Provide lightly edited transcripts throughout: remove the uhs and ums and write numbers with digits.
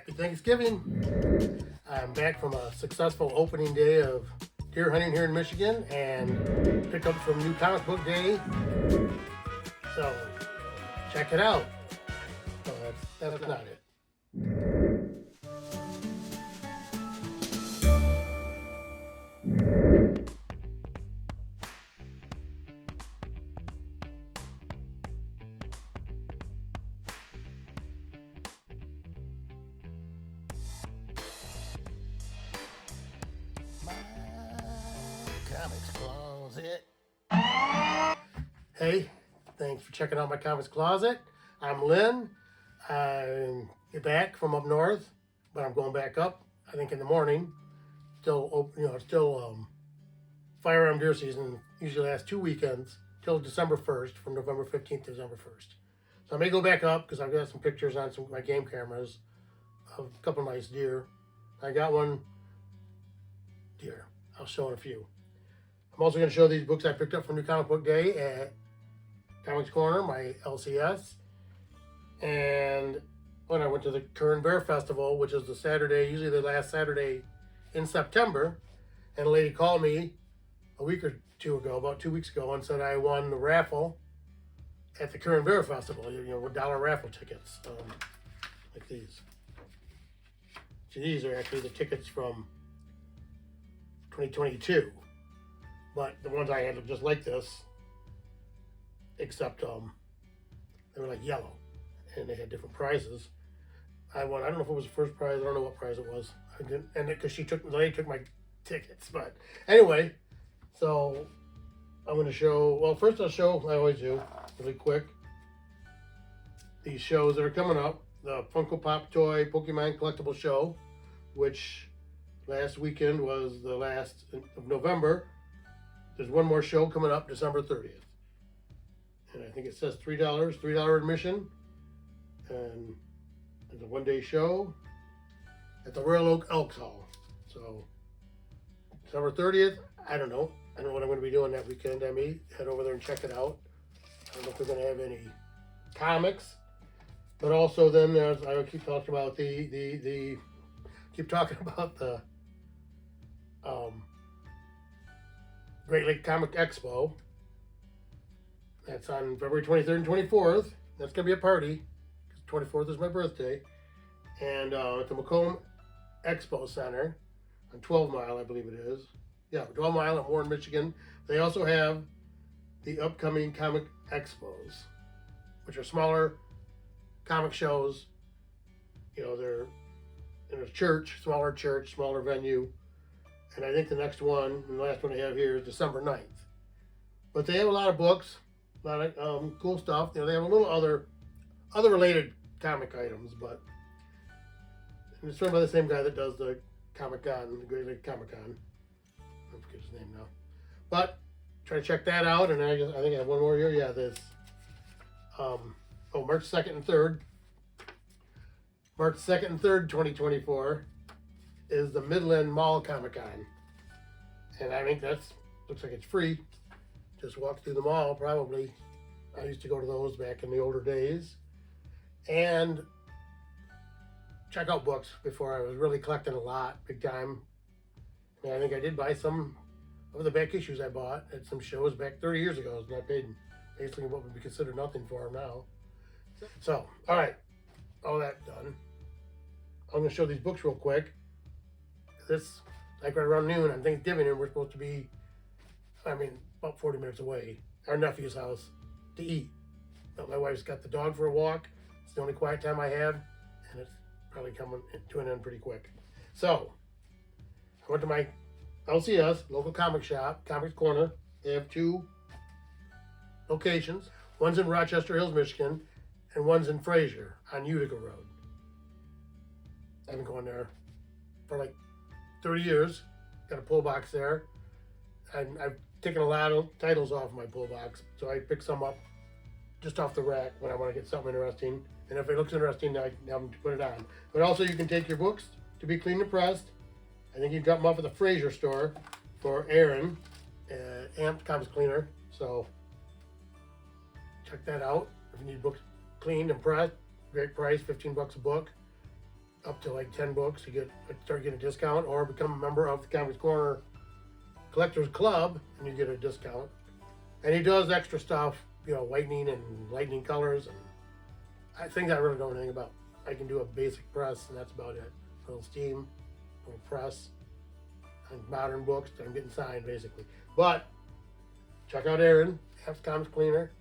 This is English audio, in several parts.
Happy Thanksgiving. I'm back from a successful opening day of deer hunting here in Michigan and picked up from New Comic Book Day. So check it out. But that's not it. Comics Closet. Hey, thanks for checking out my comics closet. I'm Lynn. I'm back from up north, but I'm going back up, I think, in the morning. Still, firearm deer season usually lasts 2 weekends till December 1st, from November 15th to December 1st. So I may go back up because I've got some pictures on some of my game cameras of a couple of nice deer. I got one deer. I'll show in a few. I'm also going to show these books I picked up from New Comic Book Day at Comics Corner, my LCS. And when I went to the Kern Bear Festival, which is the Saturday, usually the last Saturday in September, and a lady called me a week or two ago, about 2 weeks ago, and said I won the raffle at the Kern Bear Festival, with $1 raffle tickets, like these. So these are actually the tickets from 2022. But the ones I had looked just like this, except they were like yellow, and they had different prizes. I won. I don't know if it was the first prize. I don't know what prize it was. I didn't, and because the lady took my tickets. But anyway, so I'm going to show. Well, first I'll show. I always do really quick. These shows that are coming up: the Funko Pop Toy Pokemon Collectible Show, which last weekend was the last of November. There's one more show coming up December 30th. And I think it says $3 admission. And it's a one-day show at the Royal Oak Elks Hall. So December 30th, I don't know. I don't know what I'm going to be doing that weekend. I may head over there and check it out. I don't know if we're going to have any comics. But also then I keep talking about the Great Lake Comic Expo. That's on February 23rd and 24th. That's going to be a party. 24th is my birthday. And at the Macomb Expo Center on 12 Mile, I believe it is. Yeah, 12 Mile in Warren, Michigan. They also have the upcoming comic expos, which are smaller comic shows. They're in a church, smaller venue. And I think the next one, and the last one they have here, is December 9th. But they have a lot of books, a lot of cool stuff. They have a little other related comic items, but it's run by the same guy that does the Comic-Con, the Great Lake Comic-Con. I forget his name now. But try to check that out, and I think I have one more here. Yeah, this. March 2nd and 3rd. March 2nd and 3rd, 2024. Is the Midland Mall Comic-Con. And I think looks like it's free. Just walk through the mall, probably. I used to go to those back in the older days. And check out books before I was really collecting a lot, big time. And I think I did buy some of the back issues I bought at some shows back 30 years ago. And I paid basically what would be considered nothing for them now. So, all right, all that done. I'm going to show these books real quick. This, like right around noon on Thanksgiving, and we're supposed to be, about 40 minutes away, our nephew's house, to eat. But my wife's got the dog for a walk. It's the only quiet time I have, and it's probably coming to an end pretty quick. So, I went to my LCS, local comic shop, Comics Corner. They have 2 locations. One's in Rochester Hills, Michigan, and one's in Fraser on Utica Road. I've been going there for like 30 years. Got a pull box there. And I've taken a lot of titles off my pull box, so I pick some up just off the rack when I want to get something interesting. And if it looks interesting, I have them to put it on. But also, you can take your books to be cleaned and pressed. I think you can drop them off at the Fraser store for Aaron, Amped Comics Cleaner. So check that out. If you need books cleaned and pressed, great price, $15 a book. up to like 10 books, you start getting a discount, or become a member of the Comics Corner Collectors Club, and you get a discount. And he does extra stuff, you know, whitening and lightning colors, and I think I really don't know anything about. I can do a basic press, and that's about it. A little steam, a little press, and modern books that I'm getting signed, basically. But check out Aaron, F's Comics Cleaner,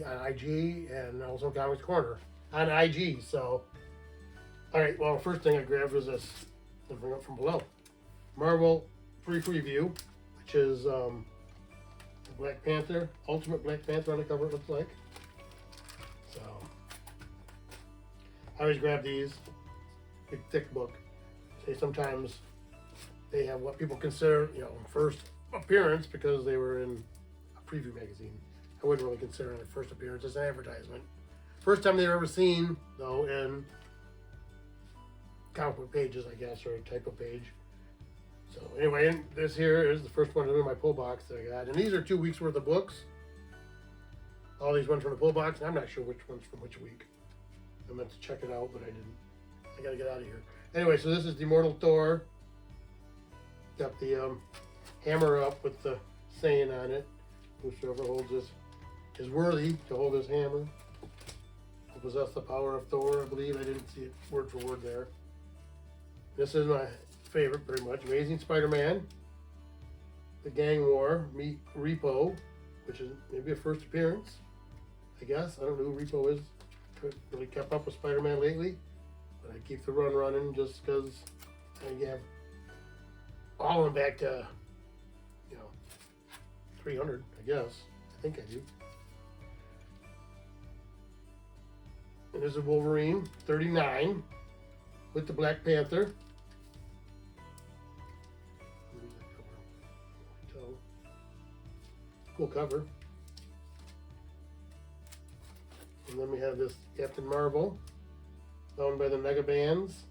on IG, and also Comics Corner on IG. So, all right. Well, the first thing I grabbed was this. I'll bring it up from below. Marvel Preview, which is Black Panther, Ultimate Black Panther on the cover, it looks like. So, I always grab these. Big, thick book. Say sometimes they have what people consider, you know, first appearance because they were in a preview magazine. I wouldn't really consider it a first appearance as an advertisement. First time they were ever seen, though, in comic book pages, I guess, or a type of page. So anyway, and this here is the first one in my pull box that I got. And these are 2 weeks worth of books. All these ones from the pull box, and I'm not sure which one's from which week. I meant to check it out, but I didn't. I gotta get out of here. Anyway, so this is the Immortal Thor. Got the hammer up with the saying on it. Whosoever holds this is worthy to hold his hammer. To possess the power of Thor, I believe. I didn't see it word for word there. This is my favorite, pretty much. Amazing Spider-Man. The Gang War. Meet Repo, which is maybe a first appearance, I guess. I don't know who Repo is. Haven't really kept up with Spider-Man lately. But I keep the run running just because I have all of them back to, you know, 300, I guess. I think I do. And there's a Wolverine, 39, with the Black Panther. Cool cover. And then we have this Captain Marvel, owned by the Mega Bands.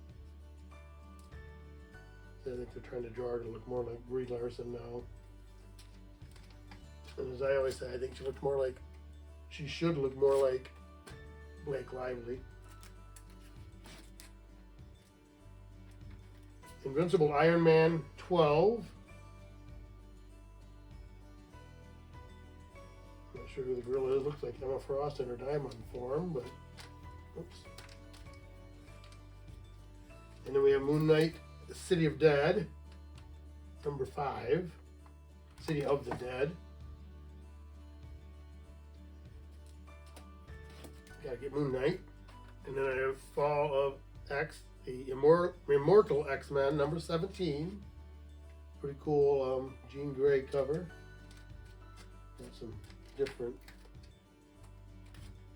I think they're trying to draw her to look more like Brie Larson now. And as I always say, I think she should look more like Blake Lively. Invincible Iron Man 12. Not sure who the girl is. Looks like Emma Frost in her diamond form, but oops. And then we have Moon Knight, the City of Dead, number 5. City of the Dead. Gotta get Moon Knight. And then I have Fall of X, the Immortal X-Men, number 17. Pretty cool Jean Grey cover. Got some different,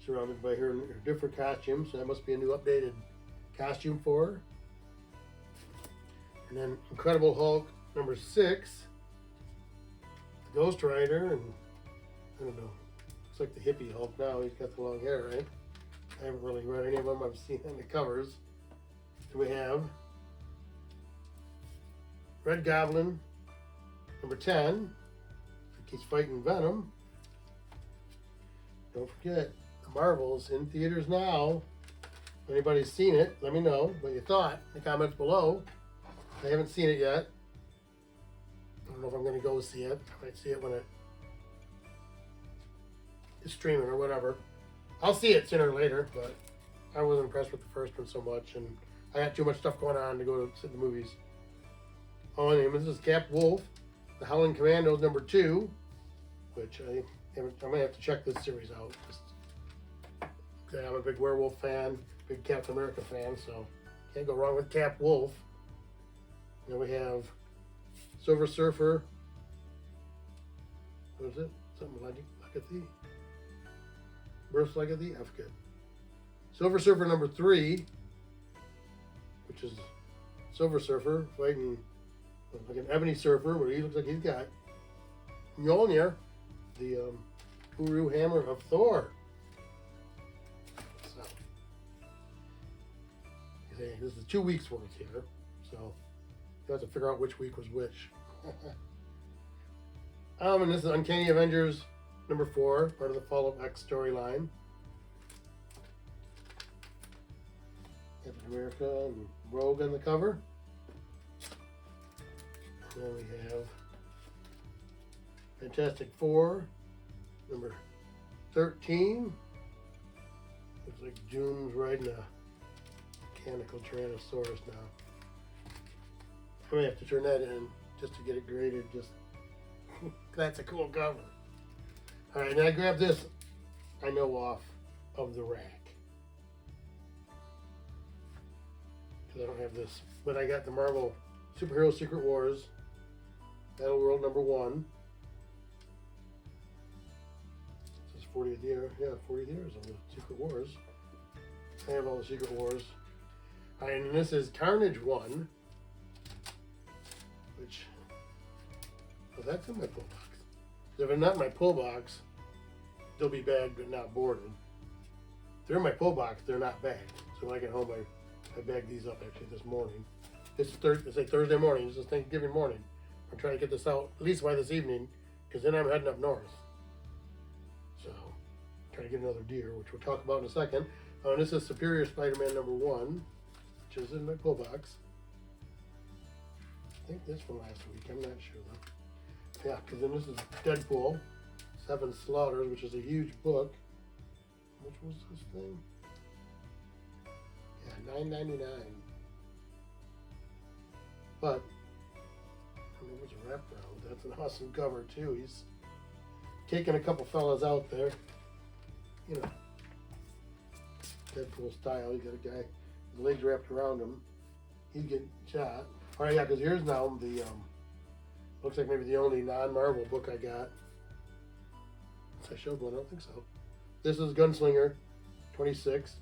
surrounded by her different costumes, so that must be a new updated costume for her. And then Incredible Hulk number 6, Ghost Rider, and I don't know, looks like the hippie Hulk now. He's got the long hair, right? I haven't really read any of them. I've seen on the covers. So we have Red Goblin number 10. He's fighting Venom. Don't forget, the Marvels in theaters now. If anybody's seen it, let me know what you thought in the comments below. I haven't seen it yet. I don't know if I'm going to go see it. I might see it when it is streaming or whatever. I'll see it sooner or later, but I wasn't impressed with the first one so much, and I had too much stuff going on to go to see the movies. Oh, and this is Cap Wolf, The Howling Commandos number 2, which I might have to check this series out. I'm a big werewolf fan, big Captain America fan, so can't go wrong with Cap Wolf. Then we have Silver Surfer. What is it? Something like Legacy? Birth Legacy? I forget. Silver Surfer number 3, which is Silver Surfer fighting like an ebony surfer, where he looks like he's got Mjolnir, the Uru hammer of Thor. So, this is 2 weeks worth here, so you have to figure out which week was which. And this is Uncanny Avengers number 4, part of the Fall of X storyline. America and Rogue on the cover. And then we have Fantastic Four, number 13. Looks like June's riding a mechanical Tyrannosaurus now. I may have to turn that in just to get it graded. Just that's a cool cover. All right, now I grabbed this. I know off of the rack because I don't have this, but I got the Marvel Superhero Secret Wars Battle World number 1. This is 40th year. Yeah, 40 years of the Secret Wars. I have all the Secret Wars. All right, and this is Carnage 1. Which, well, that's in my pull box. If they're not in my pull box, they'll be bagged but not boarded. If they're in my pull box, they're not bagged. So when I get home, I bagged these up actually this morning. It's Thursday morning. This is Thanksgiving morning. I'm trying to get this out at least by this evening, because then I'm heading up north. So, trying to get another deer, which we'll talk about in a second. And this is Superior Spider-Man number 1, which is in my pull box. I think this one last week, I'm not sure though. Yeah, because then this is Deadpool, 7 Slaughters, which is a huge book. Which was this thing? Yeah, $9.99. But, I mean, it was a wraparound. That's an awesome cover too. He's taking a couple fellas out there. You know, Deadpool style. You got a guy, his legs wrapped around him. He's getting shot. All right, yeah, because here's now the, looks like maybe the only non-Marvel book I got. I showed one, I don't think so. This is Gunslinger, 26.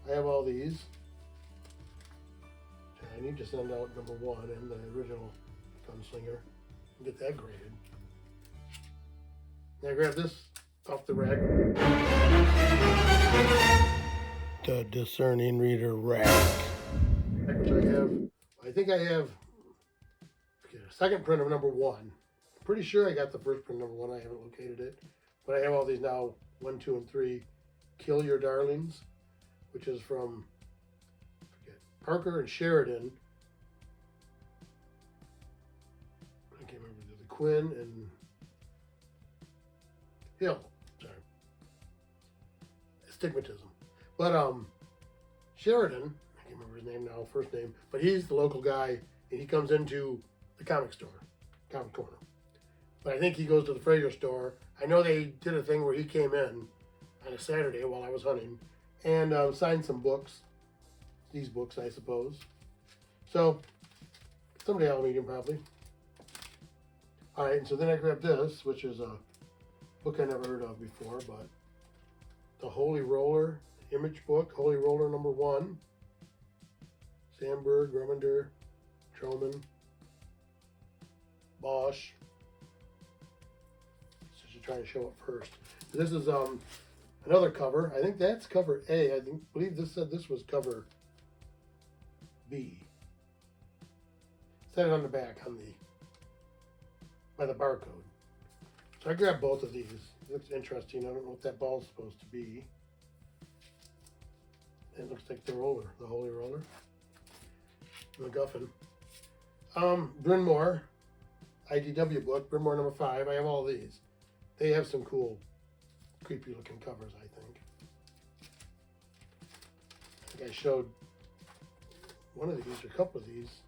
I have all these. I need to send out number 1 and the original Gunslinger and get that graded. Now I grab this off the rack. The Discerning Reader rack. Which I think I have a second print of number 1. I'm pretty sure I got the first print of number 1. I haven't located it. But I have all these now, 1, 2, and 3. Kill Your Darlings, which is from Parker and Sheridan. I can't remember the Quinn and Hill. Sorry. Astigmatism. But Sheridan, I can't remember his name now, first name, but he's the local guy, and he comes into the comic store, comic corner. But I think he goes to the Fraser store. I know they did a thing where he came in on a Saturday while I was hunting and signed some books. These books, I suppose. So, someday I'll meet him probably. All right, and so then I grabbed this, which is a book I never heard of before, but the Holy Roller image book, Holy Roller number 1. Sandberg, Remender, Troman, Bosch. So I should try to show it first. This is another cover. I think that's cover A. I believe this said this was cover B. Set it on the back by the barcode. So I grabbed both of these. It looks interesting. I don't know what that ball's supposed to be. It looks like the roller, the Holy Roller. MacGuffin. Bryn Mawr, IDW book, Bryn Mawr number 5. I have all these. They have some cool, creepy looking covers, I think. I think I showed one of these, or a couple of these,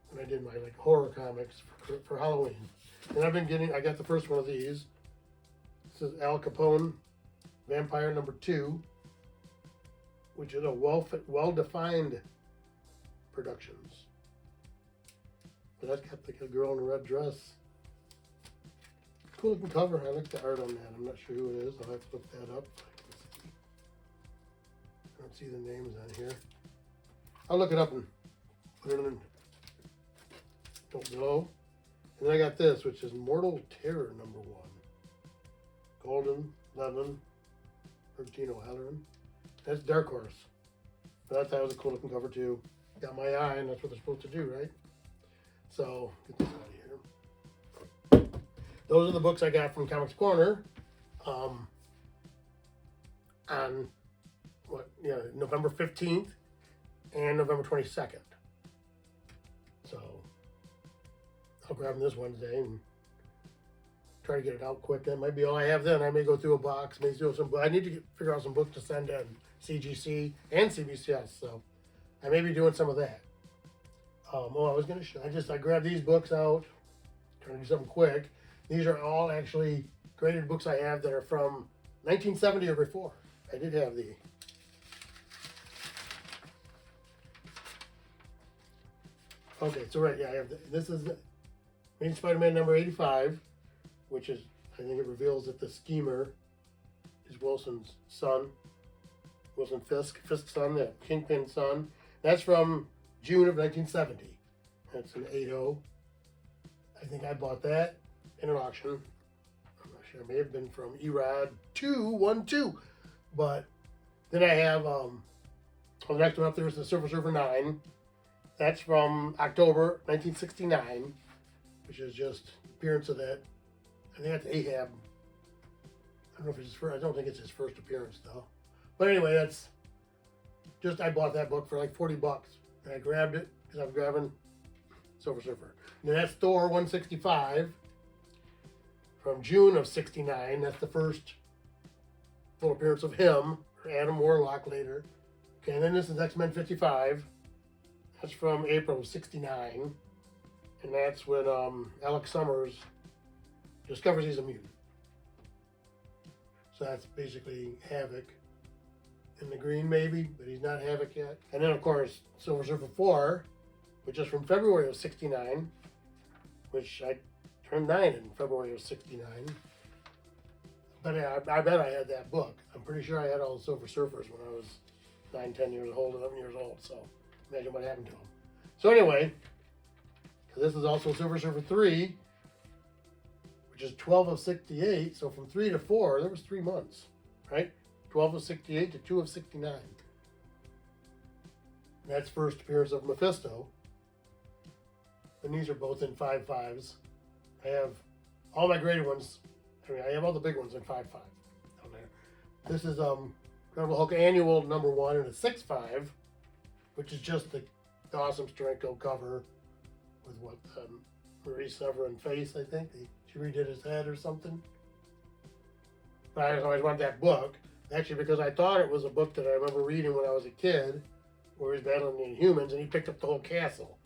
when I did my horror comics for Halloween. And I got the first one of these. This is Al Capone, Vampire number 2, which is a well-defined Productions. But that's got like a girl in a red dress. Cool looking cover. I like the art on that. I'm not sure who it is. I'll have to look that up. I don't see the names on here. I'll look it up and put it in. Don't know. And then I got this, which is Mortal Terror number 1. Golden, Levin, Bertino O'Halloran. That's Dark Horse. But that was a cool looking cover too. Got my eye, and that's what they're supposed to do, right? So, get this out of here. Those are the books I got from Comics Corner on November 15th. and November 22nd. So I'll grab them this Wednesday and try to get it out quick. That might be all I have then. I may go through a box, maybe do some. I need to figure out some books to send in CGC and CBCS. So I may be doing some of that. I was gonna show. I grabbed these books out. Trying to do something quick. These are all actually graded books I have that are from 1970 or before. I did have the. Okay, so right, yeah, I have this is Amazing Spider-Man number 85, which is, I think it reveals that the schemer is Wilson's son, Wilson Fisk's son, the Kingpin's son. That's from June of 1970. That's an 8.0. I think I bought that in an auction. I'm not sure, it may have been from Erod 212. But then I have, the next one up there is the Silver Surfer 9. That's from October 1969, which is just appearance of that. I think that's Ahab. I don't know if it's his first, I don't think it's his first appearance though. But anyway, that's just, I bought that book for like 40 bucks. And I grabbed it because I was grabbing Silver Surfer. And then that's Thor 165 from June of 69. That's the first full appearance of him, or Adam Warlock later. Okay, and then this is X-Men 55. That's from April of 69. And that's when Alex Summers discovers he's a mutant. So that's basically Havoc in the green maybe, but he's not Havoc yet. And then of course, Silver Surfer 4, which is from February of 69, which I turned 9 in February of 69. But I bet I had that book. I'm pretty sure I had all the Silver Surfers when I was 9, 10 years old, 11 years old. So imagine what happened to them. So anyway, this is also Silver Surfer 3, which is 12 of 68. So from 3 to 4, there was 3 months, right? 12 of 68 to 2 of 69. And that's first appearance of Mephisto. And these are both in 5.5s. I have all my graded ones. I mean, I have all the big ones in 5.5 down there. This is Incredible Hulk Annual number 1 in a 6.5, which is just the awesome Steranko cover with what Marie Severin face, I think. She redid his head or something. But I always wanted that book, actually, because I thought it was a book that I remember reading when I was a kid, where he was battling the Inhumans, and he picked up the whole castle.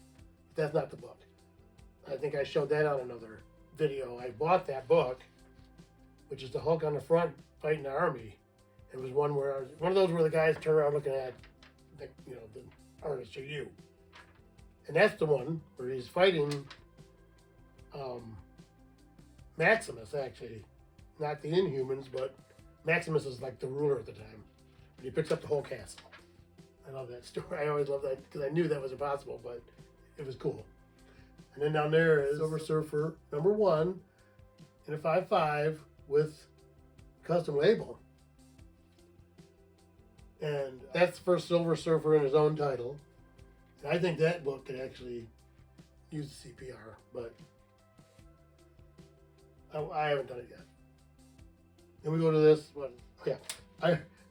But that's not the book. I think I showed that on another video. I bought that book, which is the Hulk on the front fighting the army. It was one where one of those where the guys turn around looking at, the artist or you. And that's the one where he's fighting Maximus, actually. Not the Inhumans, but Maximus is like the ruler at the time. And he picks up the whole castle. I love that story. I always love that because I knew that was impossible, but it was cool. And then down there is Silver Surfer number 1 in a 5.5 with custom label. And that's the first Silver Surfer in his own title. And I think that book could actually use the CPR, but I haven't done it yet. Then we go to this one. Yeah,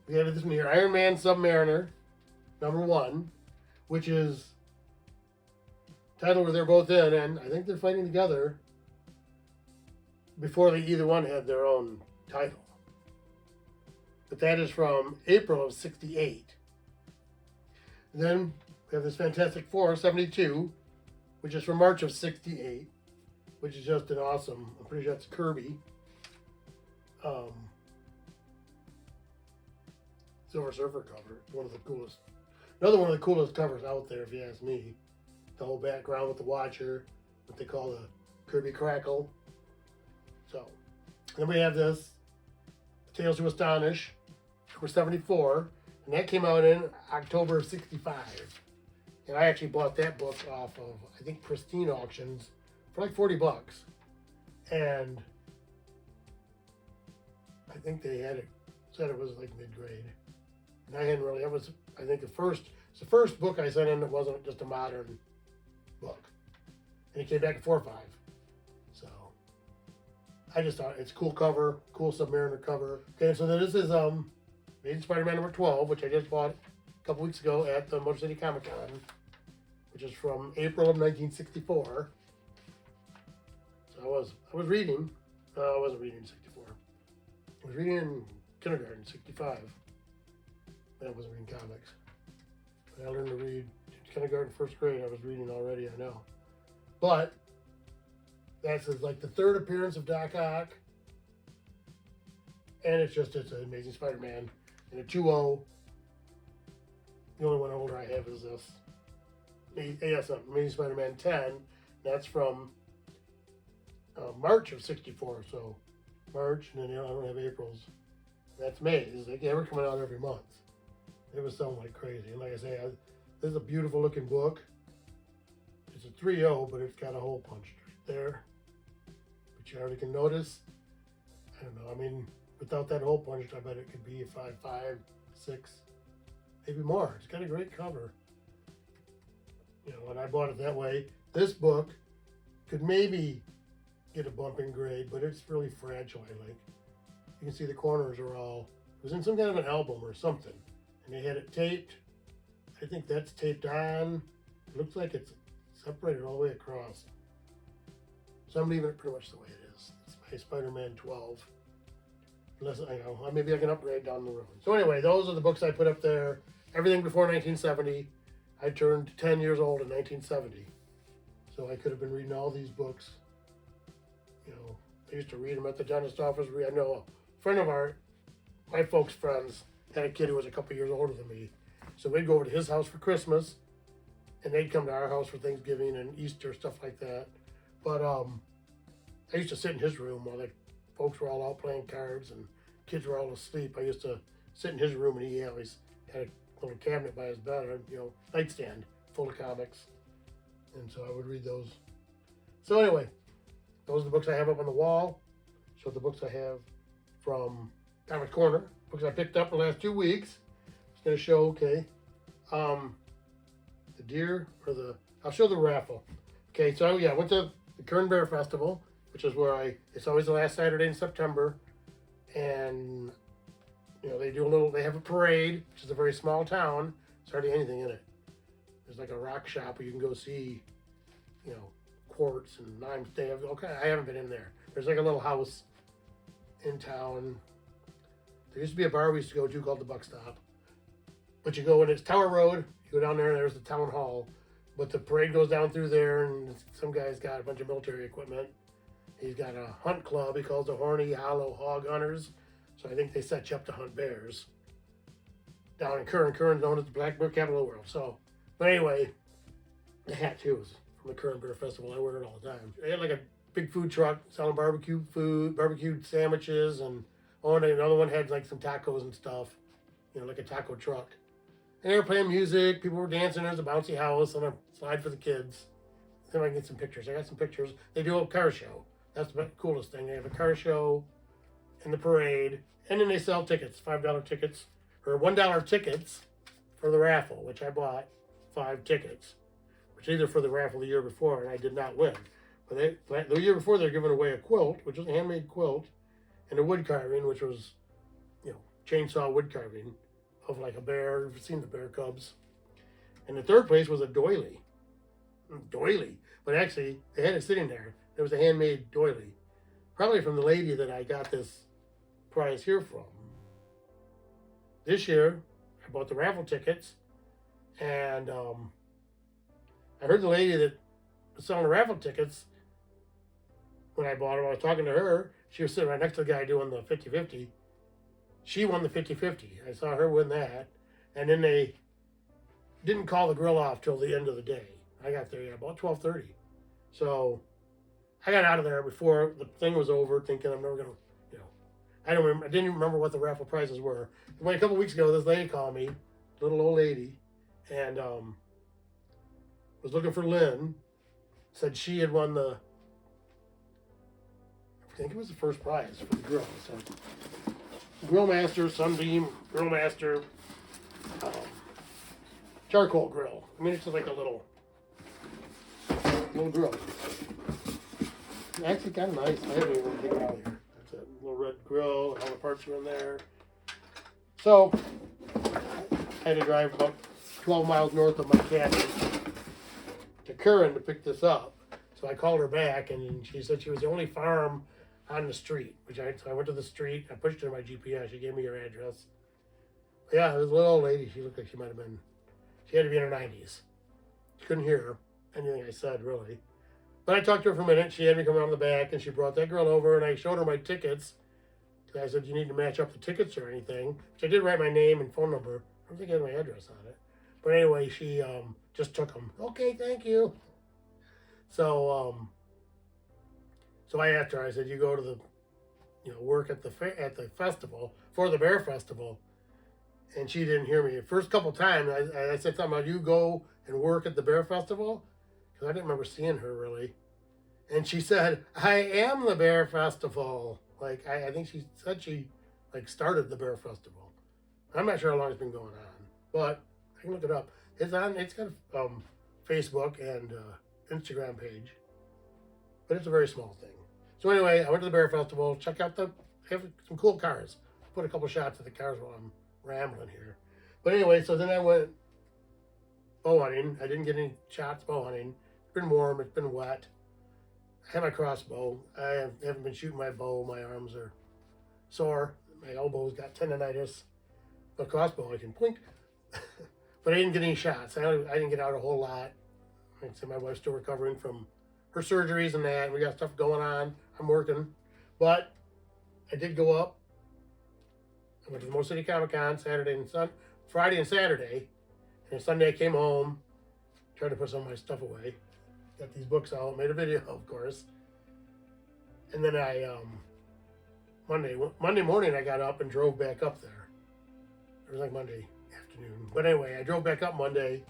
we have this one here, Iron Man Submariner, number 1, which is title where they're both in, and I think they're fighting together before they either one had their own title. But that is from April of 68. And then we have this Fantastic Four 72, which is from March of 68, which is just an awesome, I'm pretty sure that's Kirby. Silver Surfer cover, one of the coolest, another one of the coolest covers out there if you ask me. The whole background with the Watcher, what they call the Kirby Crackle. So, then we have this, Tales to Astonish, number 74, and that came out in October of 65. And I actually bought that book off of, I think, Pristine Auctions for like 40 bucks. And I think they had it, said it was like mid-grade. And I hadn't really, that was, I think it's the first book I sent in that wasn't just a modern book. And it came back at 4 or 5. So, I just thought it's a cool cover, cool Submariner cover. Okay, so then this is Amazing Spider-Man number 12, which I just bought a couple weeks ago at the Motor City Comic Con, which is from April of 1964. So I was reading. I wasn't reading in 64. I was reading in kindergarten, 65. I wasn't reading comics. But I learned to read in kindergarten, first grade. I was reading already, I know. But that's like the third appearance of Doc Ock. And it's an Amazing Spider-Man. And a 2.0. The only one older I have is this. Amazing Spider-Man 10. That's from March of 64. So March, and then I don't have April's. That's May. They were coming out every month. It was selling like crazy. And like I say, this is a beautiful looking book. It's a 3.0, but it's got a hole punched right there. But you already can notice. I don't know. I mean, without that hole punched, I bet it could be a 5.5, 6, maybe more. It's got a great cover. You know, and I bought it that way. This book could maybe get a bump in grade, but it's really fragile, I think. You can see the corners are all, it was in some kind of an album or something. And they had it taped. I think that's taped on. It looks like it's separated all the way across. So I'm leaving it pretty much the way it is. It's my Spider-Man 12. Unless, I know, maybe I can upgrade down the road. So anyway, those are the books I put up there. Everything before 1970. I turned 10 years old in 1970. So I could have been reading all these books. You know, I used to read them at the dentist office. I know a friend of my folks' friends, had a kid who was a couple years older than me. So we'd go over to his house for Christmas, and they'd come to our house for Thanksgiving and Easter, stuff like that. But I used to sit in his room while the folks were all out playing cards and kids were all asleep. I used to sit in his room, and he always had a little cabinet by his bed, you know, nightstand full of comics. And so I would read those. So anyway, those are the books I have up on the wall. So the books I have from Comic Corner, books I picked up the last 2 weeks. It's going to show, okay, the deer, or I'll show the raffle. Okay, so yeah, I went to the Kern Bear Festival, which is where it's always the last Saturday in September. And, you know, they have a parade, which is a very small town. There's hardly anything in it. There's like a rock shop where you can go see, you know, quartz and knives. Okay, I haven't been in there. There's like a little house in town. There used to be a bar we used to go to called the Buck Stop. But you go, and it's Tower Road. You go down there, and there's the town hall. But the parade goes down through there, and some guy's got a bunch of military equipment. He's got a hunt club. He calls it Horny Hollow Hog Hunters. So I think they set you up to hunt bears. Down in Kern. Kern's known as the Black Bear capital of the world. So, but anyway, the hat too is from the Kern Bear Festival. I wear it all the time. They had like a big food truck selling barbecue food, barbecued sandwiches, and another one had like some tacos and stuff. You know, like a taco truck. And they were playing music. People were dancing. There's a bouncy house and a slide for the kids. Then I can get some pictures. I got some pictures. They do a car show. That's the coolest thing. They have a car show in the parade. And then they sell tickets, $5 tickets, or $1 tickets for the raffle, which I bought 5 tickets, which either for the raffle the year before, and I did not win. But the year before, they were giving away a quilt, which was a handmade quilt, and a wood carving, which was, you know, chainsaw wood carving of like a bear. You've seen the bear cubs. And the third place was a doily. But actually, they had it sitting there. It was a handmade doily. Probably from the lady that I got this prize here from. This year, I bought the raffle tickets, and I heard the lady that was selling the raffle tickets, when I bought them, I was talking to her. She was sitting right next to the guy doing the 50-50. She won the 50-50. I saw her win that. And then they didn't call the grill off till the end of the day. I got there about 12:30. So I got out of there before the thing was over, thinking I'm never going to, you know, I didn't even remember what the raffle prizes were. When a couple weeks ago, this lady called me, little old lady, and was looking for Lynn. Said she had won I think it was the first prize for the grill. So, Grill Master, Sunbeam, Grill Master, charcoal grill. I mean, it's just like a little grill. It's actually kind of nice. I haven't even taken it out here. That's a little red grill, and all the parts are in there. So, I I had to drive about 12 miles north of my cabin to Curran to pick this up. So I called her back, and she said she was the only farm on the street. So I went to the street. I pushed her my GPS. She gave me her address. Yeah, it was a little old lady. She looked like she might have been. She had to be in her 90s. She couldn't hear anything I said, really. But I talked to her for a minute. She had me come around the back, and she brought that girl over, and I showed her my tickets. I said, you need to match up the tickets or anything. So I did write my name and phone number. I don't think I had my address on it. But anyway, she just took them. Okay, thank you. So I asked her, I said, you go to the, work at the festival, for the Bear Festival. And she didn't hear me. The first couple times, I said something about, you go and work at the Bear Festival? Because I didn't remember seeing her, really. And she said, I am the Bear Festival. Like, I think she said she, started the Bear Festival. I'm not sure how long it's been going on. But I can look it up. It's got a Facebook and Instagram page. But it's a very small thing. So anyway, I went to the Bear Festival. Check out they have some cool cars. Put a couple shots of the cars while I'm rambling here. But anyway, so then I went bow hunting. I didn't get any shots bow hunting. It's been warm. It's been wet. I have my crossbow. I haven't been shooting my bow. My arms are sore. My elbows got tendonitis. The crossbow, I can blink. But I didn't get any shots. I didn't get out a whole lot. Like I said, my wife's still recovering from her surgeries and that. We got stuff going on. I'm working. But I did go up. I went to the Mo City Comic-Con Friday and Saturday. And Sunday I came home, tried to put some of my stuff away. Got these books out, made a video, of course. And then Monday morning I got up and drove back up there. It was like Monday afternoon. But anyway, I drove back up Monday,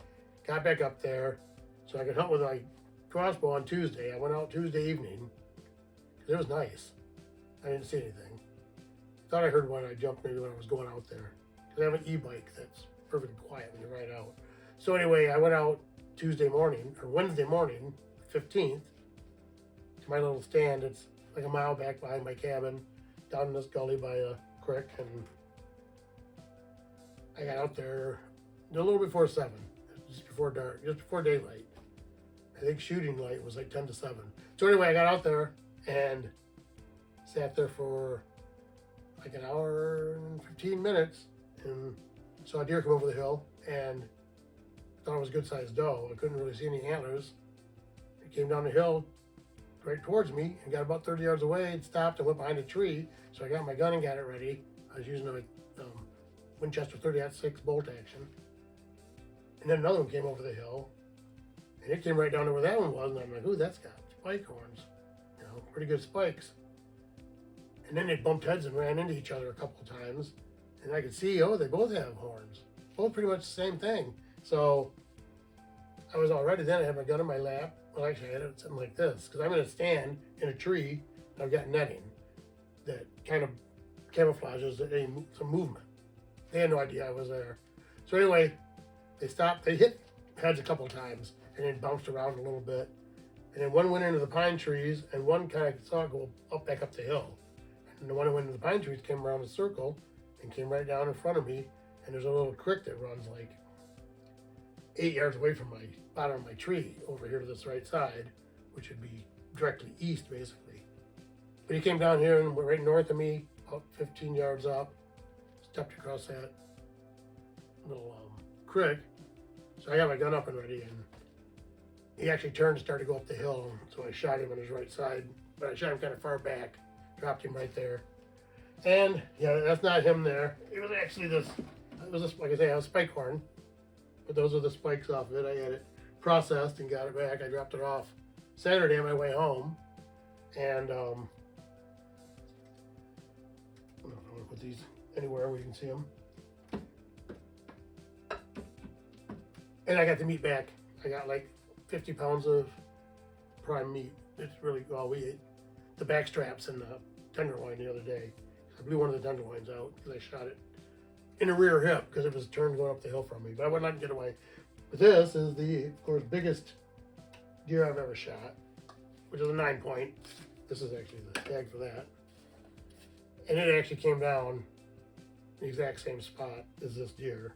got back up there so I could hunt with my crossbow on Tuesday. I went out Tuesday evening because it was nice. I didn't see anything. Thought I heard one. I jumped maybe when I was going out there. Because I have an e-bike that's perfectly quiet when you ride out. So anyway, I went out Wednesday morning, 15th, to my little stand. It's like a mile back behind my cabin, down in this gully by a creek, and I got out there a little before 7, just before dark, just before daylight. I think shooting light was like 10 to 7. So anyway, I got out there and sat there for like an hour and 15 minutes and saw a deer come over the hill, and thought it was a good sized doe. I couldn't really see any antlers. It came down the hill right towards me and got about 30 yards away. It stopped and went behind a tree. So I got my gun and got it ready. I was using a Winchester 30-06 bolt action. And then another one came over the hill, and it came right down to where that one was. And I'm like, ooh, that's got spike horns. Pretty good spikes. And then they bumped heads and ran into each other a couple of times. And I could see, they both have horns. Both pretty much the same thing. So I was all ready then. I had my gun in my lap. Well, actually, I had it something like this, because I'm going to stand in a tree, and I've got netting that kind of camouflages some movement. They had no idea I was there. So anyway, they stopped. They hit heads a couple of times, and then bounced around a little bit. And then one went into the pine trees, and one kind of saw it go back up the hill. And the one that went into the pine trees came around a circle and came right down in front of me. And there's a little creek that runs like 8 yards away from my bottom of my tree over here to this right side, which would be directly east, basically. But he came down here and went right north of me, about 15 yards up, stepped across that little creek. So I got my gun up and ready, and he actually turned and started to go up the hill. So I shot him on his right side, but I shot him kind of far back, dropped him right there. And yeah, that's not him there. It was actually this, like I say, I have a spike horn, but those are the spikes off of it. I had it processed and got it back. I dropped it off Saturday on my way home. And I don't know if I want to put these anywhere where you can see them. And I got the meat back. I got like 50 pounds of prime meat. It's really all we ate. The back straps and the tenderloin the other day. I blew one of the tenderloins out because I shot it in the rear hip because it was turned going up the hill from me. But I wouldn't let it get away. But this is the, of course, biggest deer I've ever shot, which is a 9-point. This is actually the tag for that. And it actually came down the exact same spot as this deer.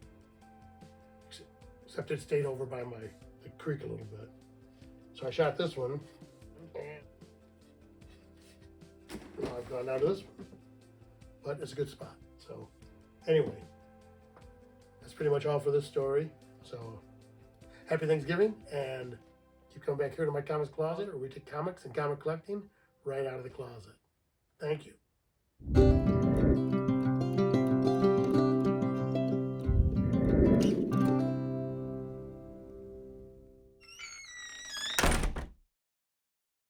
except it stayed over by the creek a little bit. So I shot this one, and now I've gone down to this one, but it's a good spot. So anyway, that's pretty much all for this story. So happy Thanksgiving, and keep coming back here to my comics closet, where we take comics and comic collecting right out of the closet. Thank you.